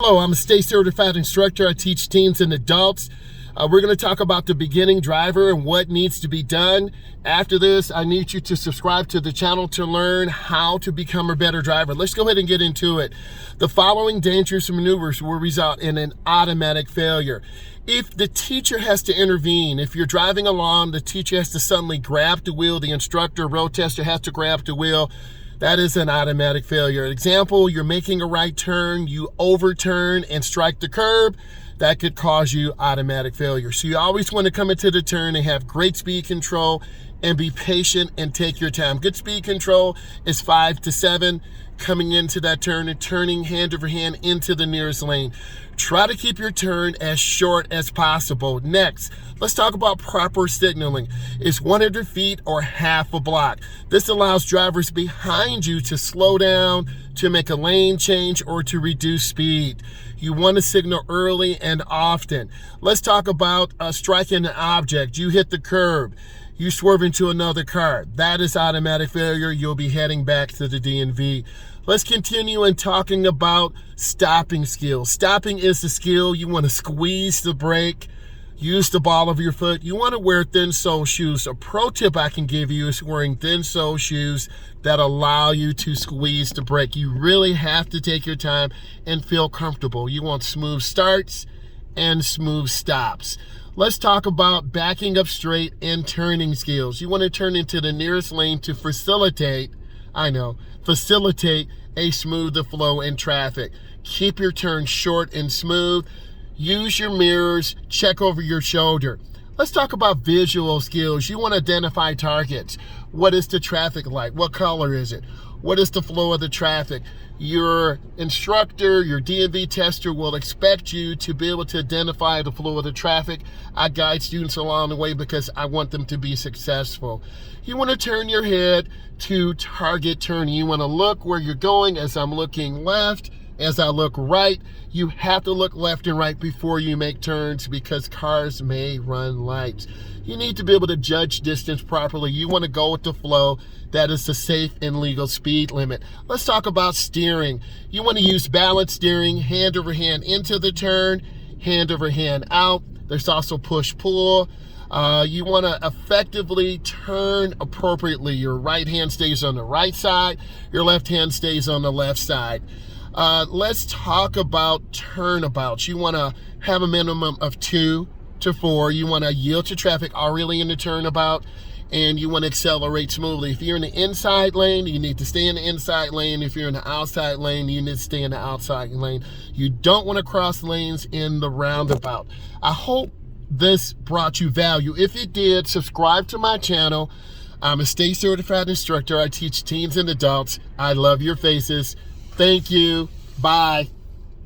Hello, I'm a state certified instructor. I teach teens and adults. We're going to talk about the beginning driver and what needs to be done. After this, I need you to subscribe to the channel to learn how to become a better driver. Let's go ahead and get into it. The following dangerous maneuvers will result in an automatic failure. If the teacher has to intervene, if you're driving along, the teacher has to suddenly grab the wheel, the instructor, road tester has to grab the wheel, that is an automatic failure. Example, you're making a right turn, you overturn and strike the curb, that could cause you automatic failure. So you always want to come into the turn and have great speed control and be patient and take your time. Good speed control is 5 to 7, coming into that turn and turning hand over hand into the nearest lane. Try to keep your turn as short as possible. Next, let's talk about proper signaling. It's 100 feet or half a block. This allows drivers behind you to slow down, to make a lane change, or to reduce speed. You want to signal early and often. Let's talk about striking an object. You hit the curb, you swerve into another car. That is automatic failure. You'll be heading back to the DMV. Let's continue in talking about stopping skills. Stopping is the skill. You want to squeeze the brake, use the ball of your foot. You want to wear thin sole shoes. A pro tip I can give you is wearing thin sole shoes that allow you to squeeze the brake. You really have to take your time and feel comfortable. You want smooth starts and smooth stops. Let's talk about backing up straight and turning skills. You want to turn into the nearest lane to facilitate a smoother flow in traffic. Keep your turn short and smooth. Use your mirrors, check over your shoulder. Let's talk about visual skills. You want to identify targets. What is the traffic light? What color is it? What is the flow of the traffic? Your instructor, your DMV tester will expect you to be able to identify the flow of the traffic. I guide students along the way because I want them to be successful. You want to turn your head to target turning. You want to look where you're going. As I'm looking left, as I look right, you have to look left and right before you make turns because cars may run lights. You need to be able to judge distance properly. You want to go with the flow. That is the safe and legal speed limit. Let's talk about steering. You want to use balance steering, hand over hand into the turn, hand over hand out. There's also push-pull. You want to effectively turn appropriately. Your right hand stays on the right side. Your left hand stays on the left side. Let's talk about turnabouts. You want to have a minimum of 2 to 4. You want to yield to traffic already in the turnabout, and you want to accelerate smoothly. If you're in the inside lane, you need to stay in the inside lane. If you're in the outside lane, you need to stay in the outside lane. You don't want to cross lanes in the roundabout. I hope this brought you value. If it did, subscribe to my channel. I'm a state certified instructor. I teach teens and adults. I love your faces. Thank you. Bye.